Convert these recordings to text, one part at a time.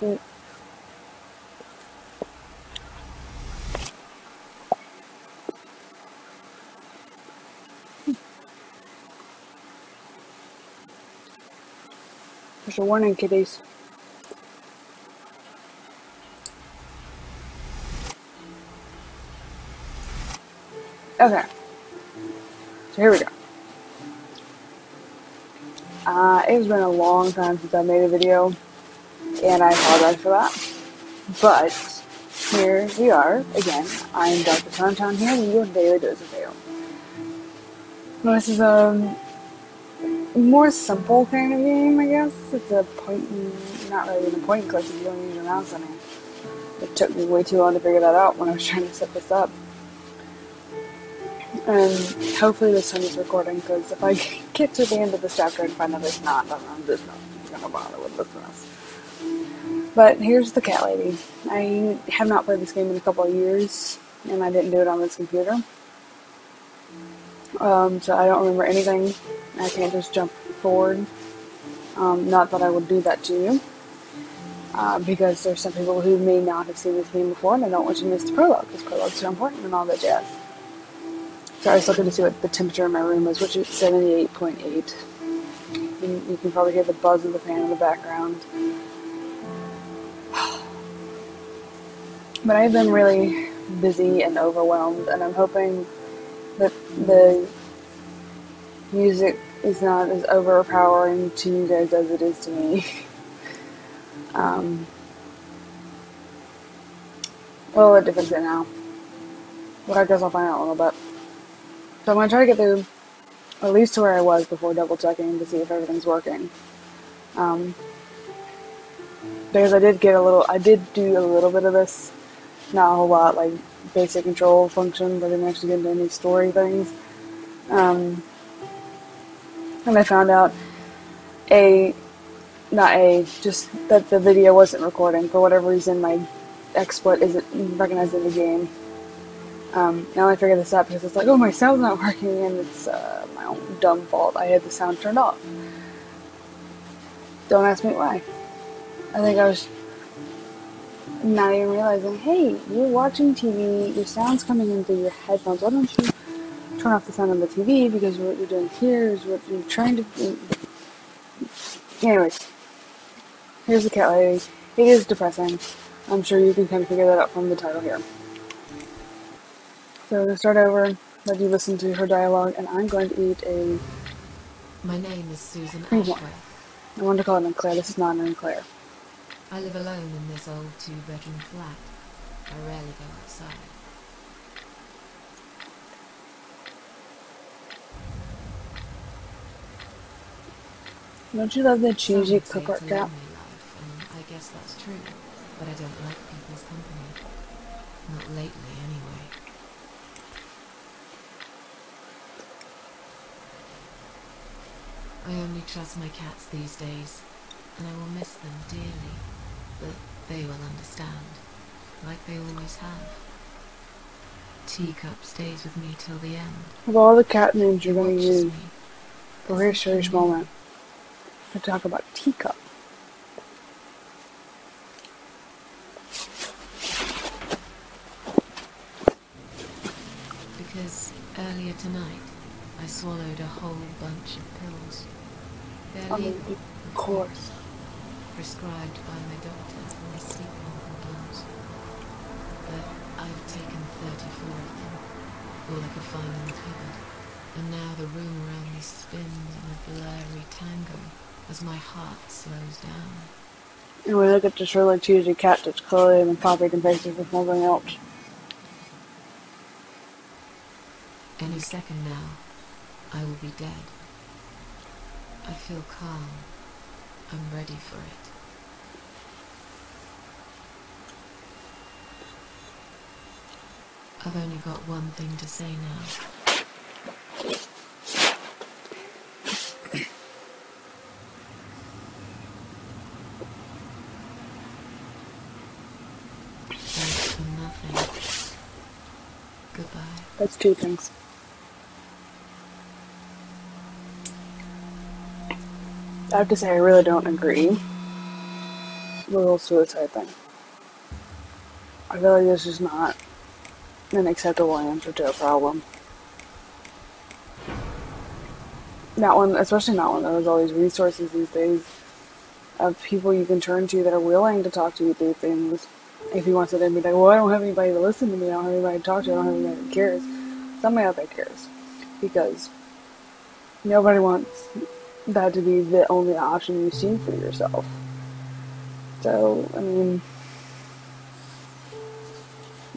Mm. There's a warning, kiddies. Okay. So here we go. It's been a long time since I made a video, and I apologize for that. But here we are again. I'm Dr. Suntown here with your daily dose of fail. Now, this is a more simple kind of game, I guess. It's a not really even a point and click if you don't use your mouse any. It took me way too long to figure that out when I was trying to set this up. And hopefully this time it's recording, because if I get to the end of this chapter and find out it's not, then I'm just not going to bother with this mess. But here's the cat lady. I have not played this game in a couple of years, and I didn't do it on this computer. So I don't remember anything. I can't just jump forward. Not that I would do that to you. Because there's some people who may not have seen this game before, and I don't want you to miss the prologue, because prologues are important and all that jazz. So I was looking to see what the temperature in my room was, which is 78.8. You can probably hear the buzz of the fan in the background. But I've been really busy and overwhelmed, and I'm hoping that the music is not as overpowering to you guys as it is to me. Well, what difference is it now? But I guess I'll find out in a little bit. So I'm going to try to get through at least to where I was before double checking to see if everything's working. Because I did do a little bit of this, not a whole lot, like basic control functions. I didn't actually get into any story things. And I found out just that the video wasn't recording. For whatever reason, my XSplit isn't recognized in the game. Now I figured this out because it's like, oh, my sound's not working, and it's my own dumb fault. I had the sound turned off. Don't ask me why. I think I was not even realizing, hey, you're watching TV, your sound's coming in through your headphones. Why don't you turn off the sound on the TV, because what you're doing here is what you're trying to do. Anyways, here's the cat lady. It is depressing. I'm sure you can kind of figure that out from the title here. So to start over, let you listen to her dialogue, and I'm going to eat a... My name is Susan Cream one. Ashworth. I wanted to call it an Eclair. This is not an Eclair. I live alone in this old 2-bedroom flat. I rarely go outside. Don't you love the cheesy Some would say cooker it's a cat? lonely life, and I guess that's true. But I don't like people's company. Not lately, anyway. I only trust my cats these days, and I will miss them dearly, but they will understand, like they always have. Teacup stays with me till the end. Of all the cat names you're going to Watches use me. for a serious moment, to talk about Teacup. Because earlier tonight, I swallowed a whole bunch of pills. They're legal, Of course. prescribed by my doctor for my sleeping problems. But I've taken 34 of them, all I could find in the cupboard. And now the room around me spins in a blurry tango as my heart slows down. And we look at this really cheesy cat that's clearly been copied and pasted with nothing else. Any second now, I will be dead. I feel calm. I'm ready for it. I've only got one thing to say now. Thanks for nothing. Goodbye. That's two things. I have to say, I really don't agree. the whole suicide thing. I feel like this is not an acceptable answer to a problem. Not one, especially not when there's all these resources these days of people you can turn to that are willing to talk to you through things. If you want to then be like, well, I don't have anybody to listen to me, I don't have anybody to talk to, I don't have anybody that cares. Somebody out there cares. Because nobody wants that to be the only option you see for yourself. So, I mean,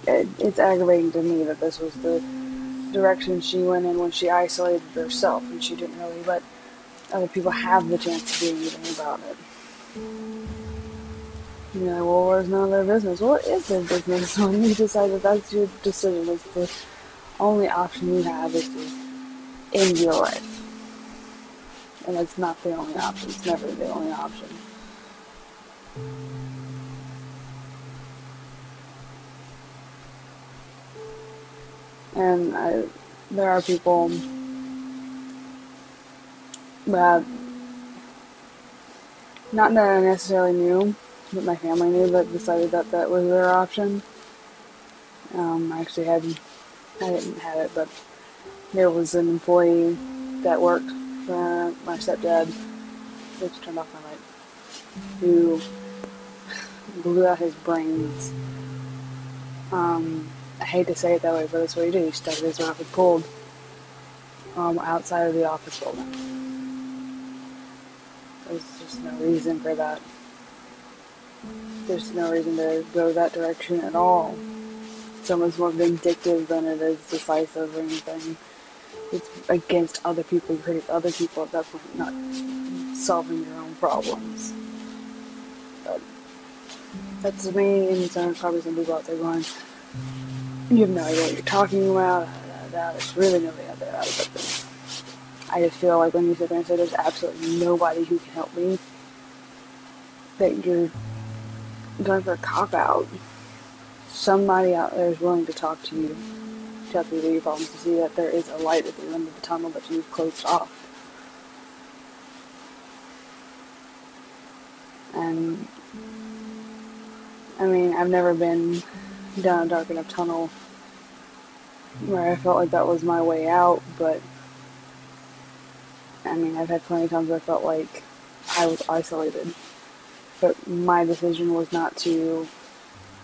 it's aggravating to me that this was the direction she went in when she isolated herself and she didn't really let other people have the chance to do anything about it. You're like, well, it's none of their business. Well, it is their business when you decide that that's your decision. It's the only option you have is to end your life. And it's not the only option. It's never the only option. And there are people that, not that I necessarily knew, but my family knew, that decided that that was their option. I didn't have it, but there was an employee that worked for my stepdad, which turned off my light, who blew out his brains. I hate to say it that way, but that's what he did. He stuck his mouth and pulled outside of the office building. There's just no reason for that. There's no reason to go that direction at all. It's almost more vindictive than it is decisive or anything. It's against other people. You're hurting other people at that point, not solving your own problems. But that's me, and there's probably some people out there going, you have no idea what you're talking about. There's really nobody out there. But I just feel like when you sit there and say there's absolutely nobody who can help me, that you're going for a cop-out. Somebody out there is willing to talk to you, to help you through your problems, to see that there is a light at the end of the tunnel that you've closed off. And, I mean, I've never been down a dark enough tunnel where I felt like that was my way out, but I mean, I've had plenty of times where I felt like I was isolated, but my decision was not to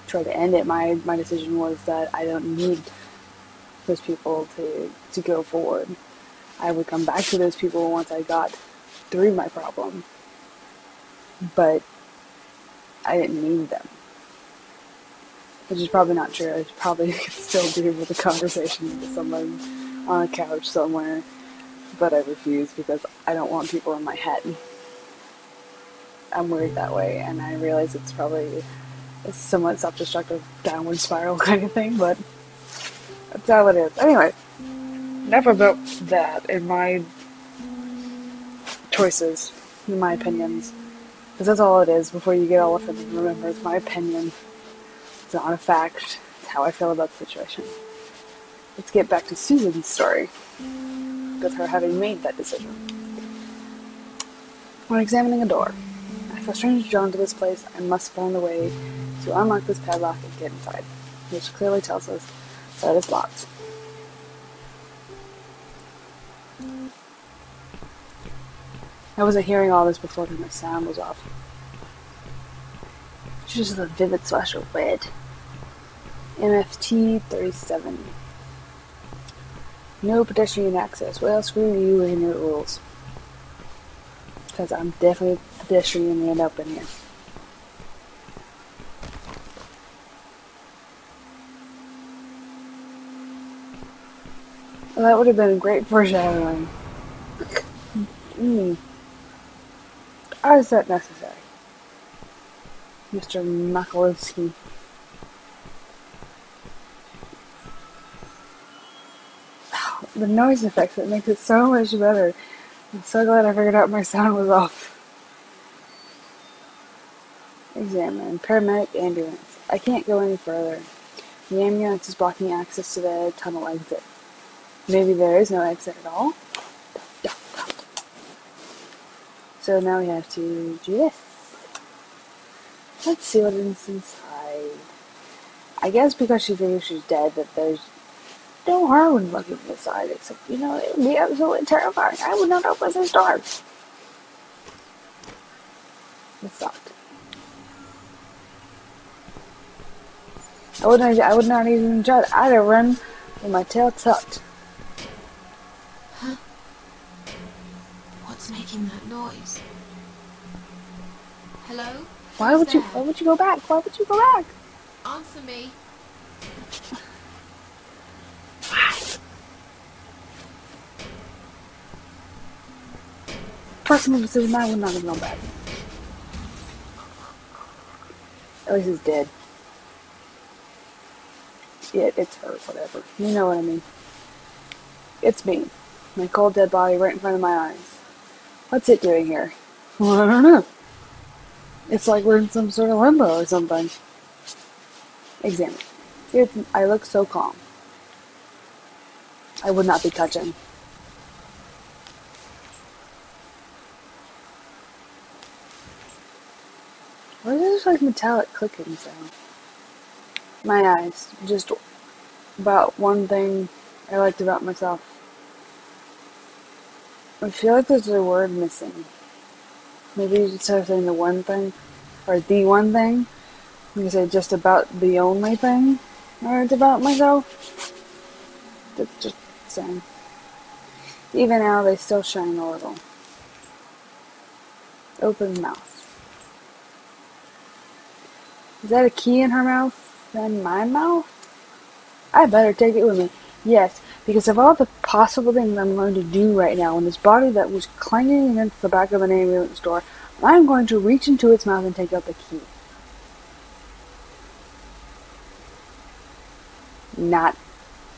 try to end it. My decision was that I don't need those people to go forward. I would come back to those people once I got through my problem, but I didn't need them. Which is probably not true. I probably could still do with a conversation with someone on a couch somewhere, but I refuse because I don't want people in my head. I'm weird that way, and I realize it's probably a somewhat self-destructive downward spiral kind of thing, but that's how it is. Anyway, enough about that and my choices, and my opinions, because that's all it is. Before you get all offended, remember, it's my opinion. It's not a fact. It's how I feel about the situation. Let's get back to Susan's story, with her having made that decision. When examining a door, I feel strangely drawn to this place. I must find a way to unlock this padlock and get inside, which clearly tells us that it's locked. I wasn't hearing all this before because my sound was off. It's just a vivid flash of red. MFT 37. No pedestrian access. Well, screw you and your rules. Because I'm definitely a pedestrian and up in here. Well, that would have been great foreshadowing. How is that necessary? Mr. Makalowski. The noise effects, it makes it so much better. I'm so glad I figured out my sound was off. Examine. Paramedic ambulance. I can't go any further. The ambulance is blocking access to the tunnel exit. Maybe there is no exit at all? So now we have to do this. Let's see what is inside. I guess because she figures she's dead, that there's no harm in looking inside, except, it would be absolutely terrifying. I would not open this door. It's locked. I would not even try to. I'd have run with my tail tucked. Huh? What's making that noise? Hello? Why would you go back? Why would you go back? Answer me. Person of the I would not have gone back. At least he's dead. Yeah, it's her, whatever. You know what I mean. It's me. My cold dead body right in front of my eyes. What's it doing here? Well, I don't know. It's like we're in some sort of limbo or something. Examine. I look so calm. I would not be touching. What is this like metallic clicking sound? My eyes. Just about one thing I liked about myself. I feel like there's a word missing. Maybe you should start saying the one thing, or the one thing. You can say just about the only thing I learned about myself. That's just saying. Even now, they still shine a little. Open mouth. Is that a key in her mouth? In my mouth? I better take it with me. Yes, because of all the possible things I'm going to do right now in this body that was clanging against the back of an ambulance door, I'm going to reach into its mouth and take out the key. Not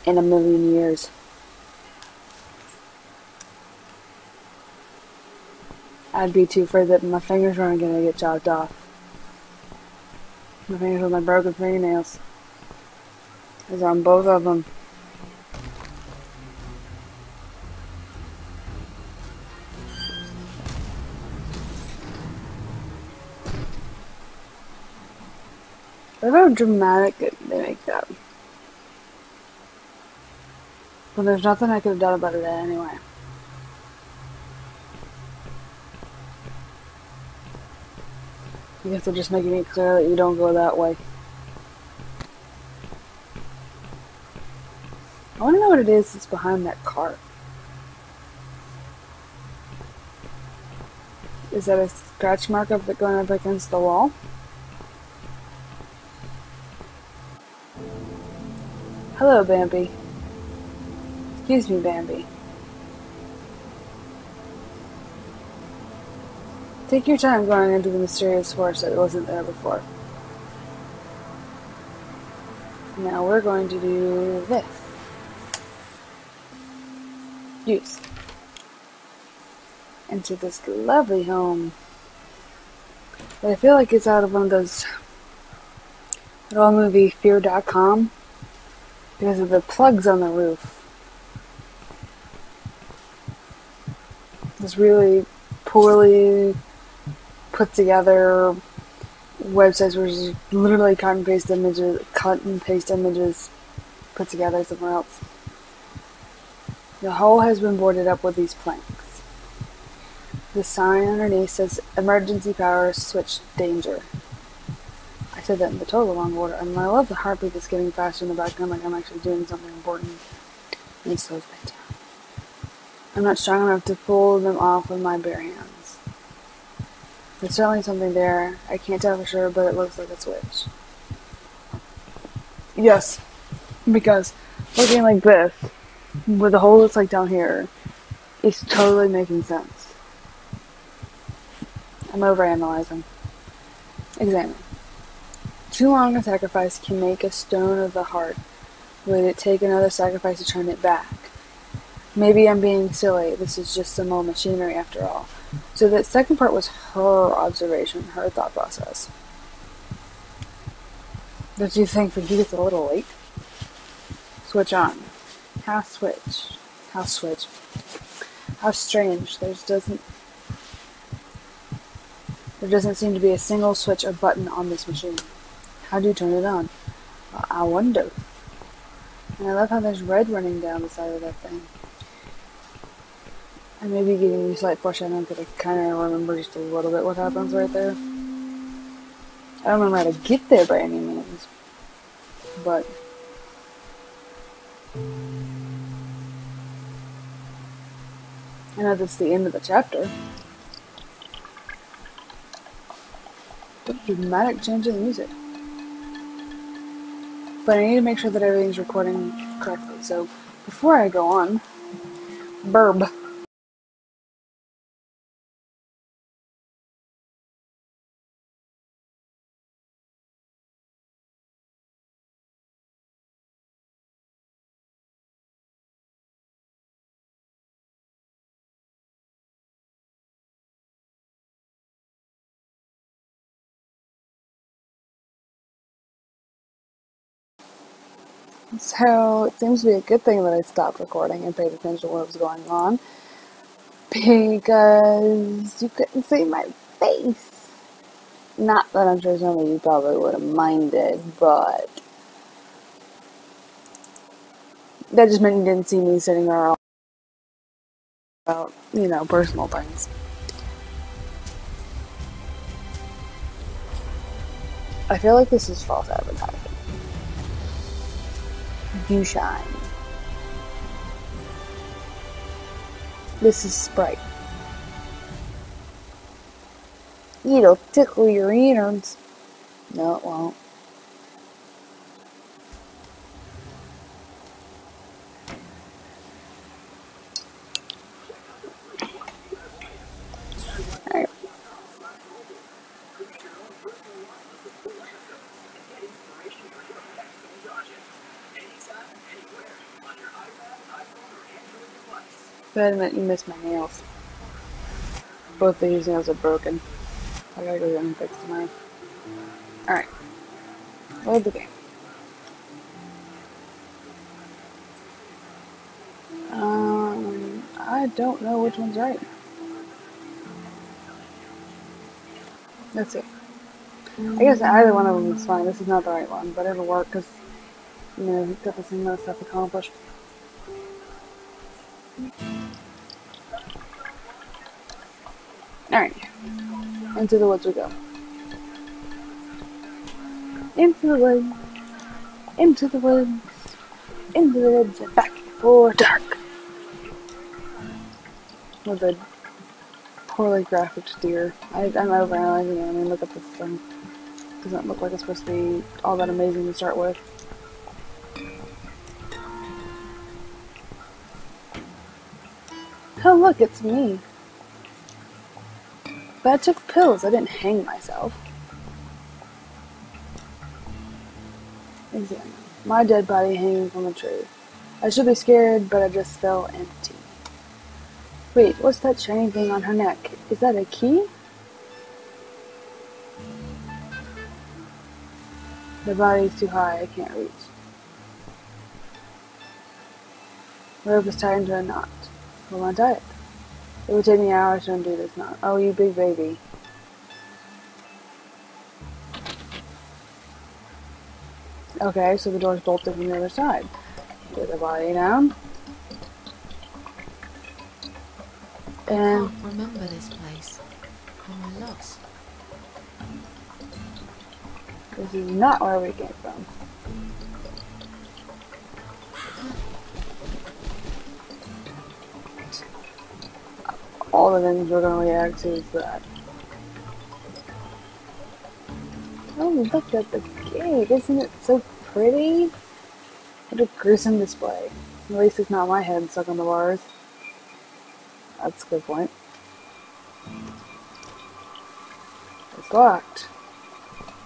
in a million years. I'd be too afraid that my fingers weren't going to get chopped off. My fingers with my broken fingernails. It's on both of them. Look how dramatic they make that. But there's nothing I could have done about it anyway. I guess they're just making it clear that you don't go that way. I want to know what it is that's behind that cart. Is that a scratch mark of it going up against the wall? Hello, Bambi. Excuse me, Bambi. Take your time going into the mysterious forest that wasn't there before. Now we're going to do this. Use. Into this lovely home. But I feel like it's out of one of those old movie Fear.com because of the plugs on the roof. This really poorly put together websites where it's literally cut and paste images put together somewhere else. The hull has been boarded up with these planks. The sign underneath says emergency power switch danger. I said that in the total wrong order, and I love the heartbeat that's getting faster in the background like I'm actually doing something important. And he slows back down. I'm not strong enough to pull them off with my bare hands. There's certainly something there. I can't tell for sure, but it looks like a switch. Yes, because looking like this, with the hole that's like down here, it's totally making sense. I'm overanalyzing. Examine. Too long a sacrifice can make a stone of the heart. Would it take another sacrifice to turn it back? Maybe I'm being silly. This is just some old machinery after all. So that second part was her observation, her thought process. Don't you think that he gets a little late? Switch on. How switch? How switch? How strange. There's doesn't... There doesn't seem to be a single switch or button on this machine. How do you turn it on? Well, I wonder. And I love how there's red running down the side of that thing. I may be giving you slight foreshadowing because I kind of remember just a little bit what happens right there. I don't remember how to get there by any means, but I know that's the end of the chapter. What a dramatic change in the music. But I need to make sure that everything's recording correctly. So before I go on, burb. So it seems to be a good thing that I stopped recording and paid attention to what was going on, because you couldn't see my face. Not that I'm sure some of you probably would have minded, but that just meant you didn't see me sitting around about, personal things. I feel like this is false advertising. You shine. This is Sprite. It'll tickle your innards. No, it won't. Alright. But admit you missed my nails. Both of these nails are broken. I gotta go get them fixed tomorrow. Alright. Load the game. I don't know which one's right. Let's see. I guess either one of them is fine. This is not the right one, but it'll work because, we've got the same amount of stuff accomplished. Alright. Into the woods we go. Into the woods. Into the woods. Into the woods and back before dark. With a poorly graphicked deer. I'm overanalyzing it. I mean, look at this thing. Doesn't look like it's supposed to be all that amazing to start with. Oh look, it's me. But I took pills. I didn't hang myself. Examine. My dead body hanging from a tree. I should be scared, but I just felt empty. Wait, what's that shiny thing on her neck? Is that a key? The body's too high, I can't reach. The rope is tied into a knot. Will I tie it? It would take me hours to undo this knot. Oh, you big baby. Okay, so the door's bolted from the other side. Get the body down. I And can't remember this place. Am I lost? this is not where we came from. All the things we're going to react to is that. Oh, look at the gate. Isn't it so pretty? What a gruesome display. At least it's not my head stuck on the bars. That's a good point. It's locked.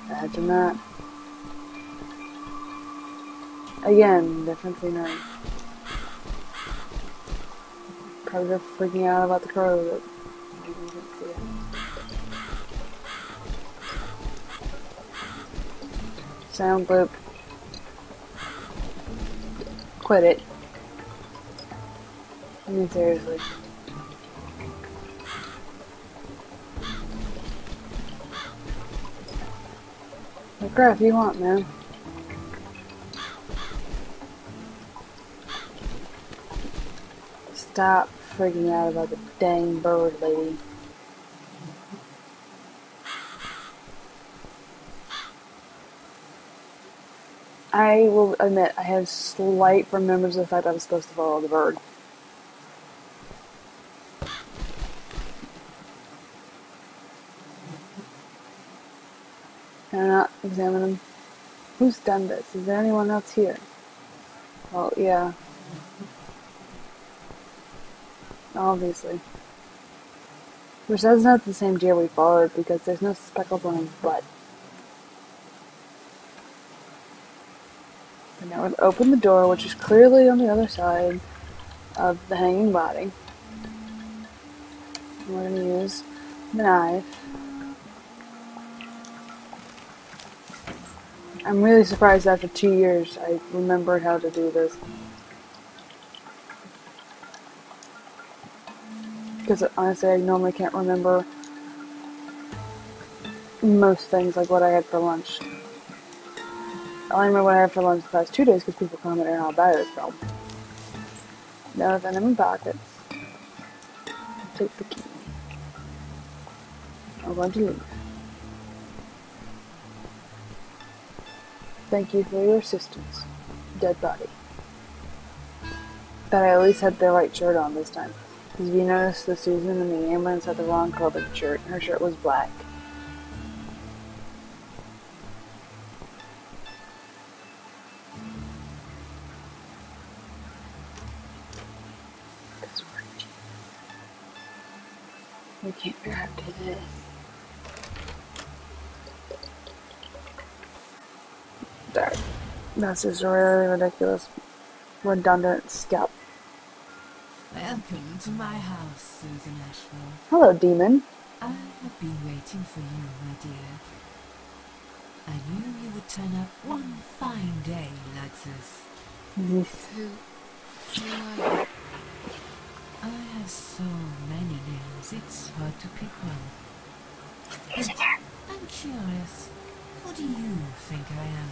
Imagine that. Again, different scenery. Probably they're freaking out about the crow that you didn't see it. Sound loop. Quit it. I mean, seriously. What crap you want, man? Stop freaking out about the dang bird, lady. I will admit, I have slight remembrance of the fact I was supposed to follow the bird. Can I not examine them? Who's done this? Is there anyone else here? Well, yeah. Obviously. Which that's not the same deer we followed because there's no speckles on his butt. And now we'll open the door, which is clearly on the other side of the hanging body. And we're going to use the knife. I'm really surprised after 2 years I remembered how to do this. Because honestly, I normally can't remember most things, like what I had for lunch. I only remember what I had for lunch the past 2 days because people commented on how bad it felt. Now I've been in my pockets. Take the key. I'm going to leave. Thank you for your assistance, dead body. But I at least had the right shirt on this time. Because if you notice, the Susan in the ambulance had the wrong colored shirt. Her shirt was black. We can't grab to this. There. That's just a really ridiculous, redundant step. Welcome to my house, Susan Ashford. Hello, demon. I have been waiting for you, my dear. I knew you would turn up one fine day like this. Yes. Who are you? I have so many names, it's hard to pick one. He's in there. I'm curious. Who do you think I am?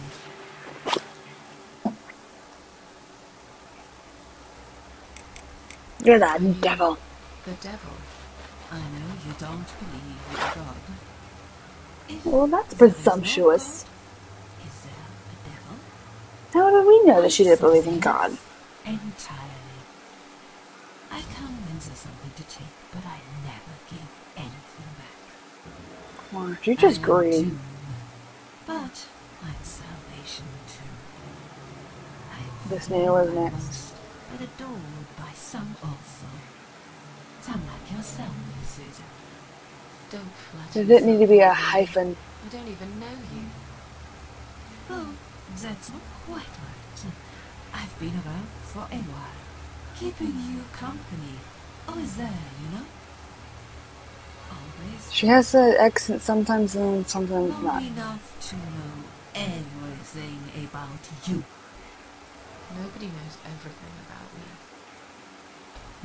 You're the devil. The devil? I know you don't believe in God. If Well, that's there is no presumptuous. God, is there a devil? How do we know that she didn't believe in God? Entirely. I come when there's something to take, but I never give anything back. Why don't you just I am greed? doomed, but I'm salvation too. I'm This nail is next. lost, but adored by some also. Some like yourself, Susan. Don't flatter There didn't need to be a yourself. hyphen. I don't even know you. Oh, that's not quite right. I've been about for a while, keeping you company. Always there, you know? Always. She has an accent sometimes and sometimes Long not. enough to know everything about you. Nobody knows everything about me.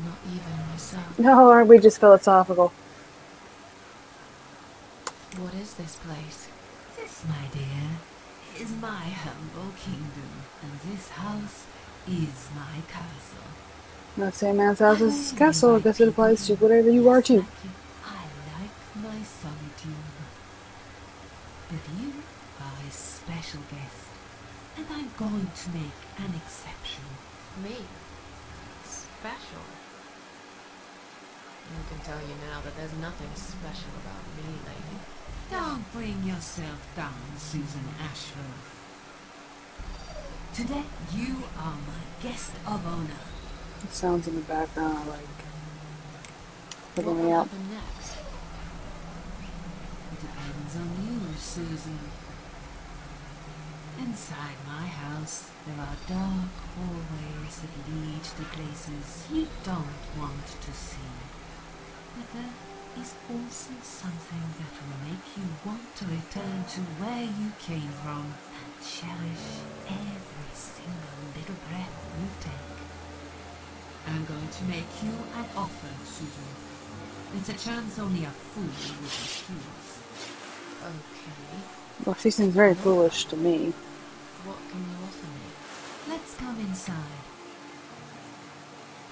Not even myself. No, aren't we just philosophical? What is this place? This, my dear, is my humble kingdom, and this house is my castle. Not saying man's house is castle. I guess it applies to whatever you are too. I like my solitude. But you are a special guest, and I'm going to make an exception. Me? Special? I can tell you now that there's nothing special about me, lady. Don't bring yourself down, Susan Ashworth. Today, you are my guest of honor. The sounds in the background are like What freaking me will out. happen next? It depends on you, Susan. Inside my house, there are dark hallways that lead to places you don't want to see. But there is also something that will make you want to return to where you came from and cherish every single little breath you take. I'm going to make you an offer, Susan. It's a chance only a fool would refuse. Okay. Well, she seems very foolish to me. What can you offer me? Let's come inside.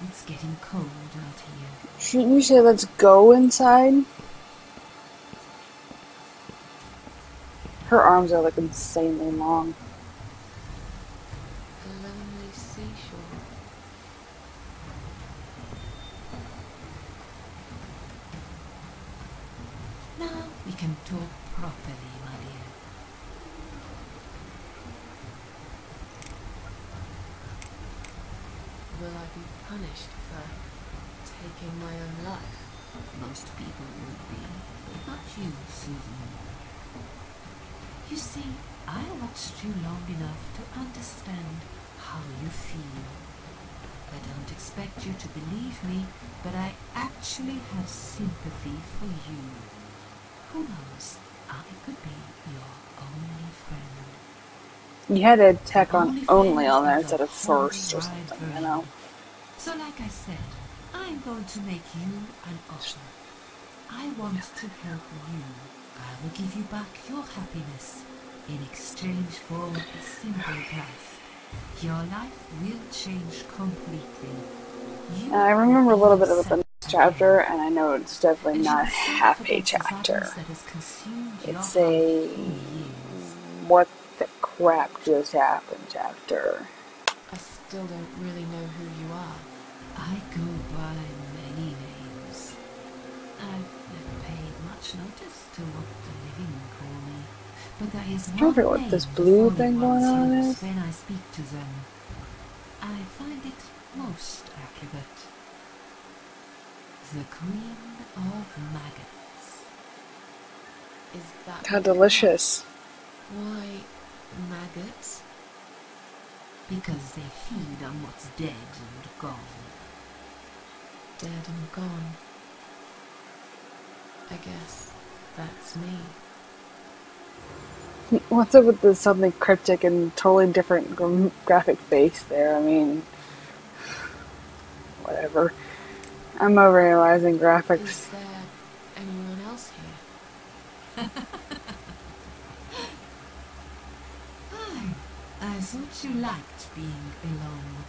It's getting cold out here. Shouldn't you say let's go inside? Her arms are like insanely long. A lonely seashore. Now we can talk properly, my dear. Will I be punished for taking my own life? Most people would be, not you, Susan. You see, I watched you long enough to understand how you feel. I don't expect you to believe me, but I actually have sympathy for you. Who knows, I could be your only friend. You had to tack on only on there instead of first or Right, something, you know? So like I said, I'm going to make you an offer. I want to help you. I will give you back your happiness in exchange for a simple price. Your life will change completely. I remember a little bit of the next chapter, and I know it's definitely not a happy chapter. It's a what the crap just happened chapter. I still don't really know who you are. I go by many names. I've never paid much notice to what the living call me, but there is I wonder what this blue thing going on is. when I speak to them. I find it most accurate. The Queen of Maggots. Is that How delicious. Why maggots? Because they feed on what's dead and gone. Dead and gone. I guess that's me. What's up with this something cryptic and totally different graphic base there? I mean, whatever. I'm overanalyzing Is graphics. there anyone else here? I thought you liked being alone.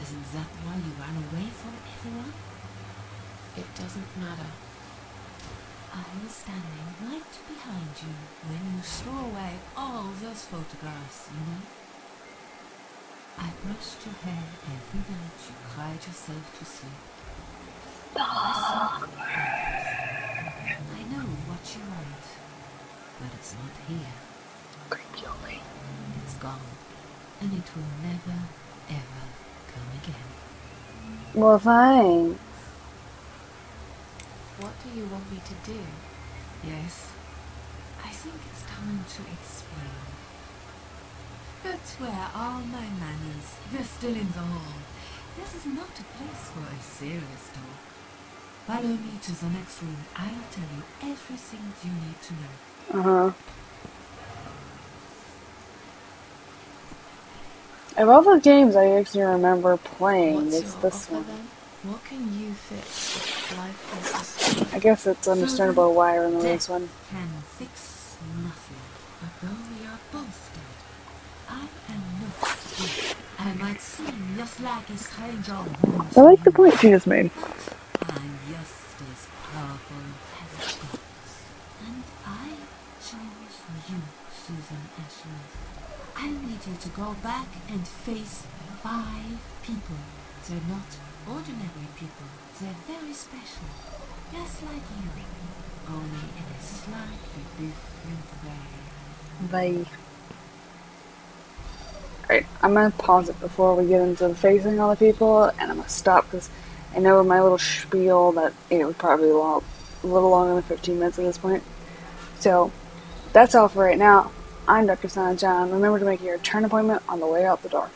Isn't that why you ran away from everyone? It doesn't matter. I was standing right behind you when you threw away all those photographs, you know? I brushed your hair every night you cried yourself to sleep. Stop. I know what you want, but it's not here. Creepy. It's gone, and it will never, ever come again. Well, fine. What do you want me to do? Yes, I think it's time to explain. But where are my manners? They're still in the hall. This is not a place for a serious talk. Follow me to the next room. I'll tell you everything you need to know. Uh-huh. Of all the games I actually remember playing, What's it's your this offer one. then? What can you fix if life is I guess it's understandable why I remember this one. Can fix nothing. But though we are both dead, I am not dead. I might seem just like a stranger who I like the point she just made. I'm just as powerful as the gods. And I chose you, Susan Ashworth. I need you to go back and face 5 people. They're not ordinary people. They're very special. Just like you. Only in a slightly different way. Bye. Alright, I'm gonna pause it before we get into the facing all the people, and I'm gonna stop because I know in my little spiel that it would probably be a little longer than 15 minutes at this point. So, that's all for right now. I'm Dr. Sunshine. Remember to make your return appointment on the way out the door.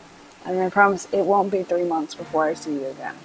And I promise it won't be 3 months before I see you again.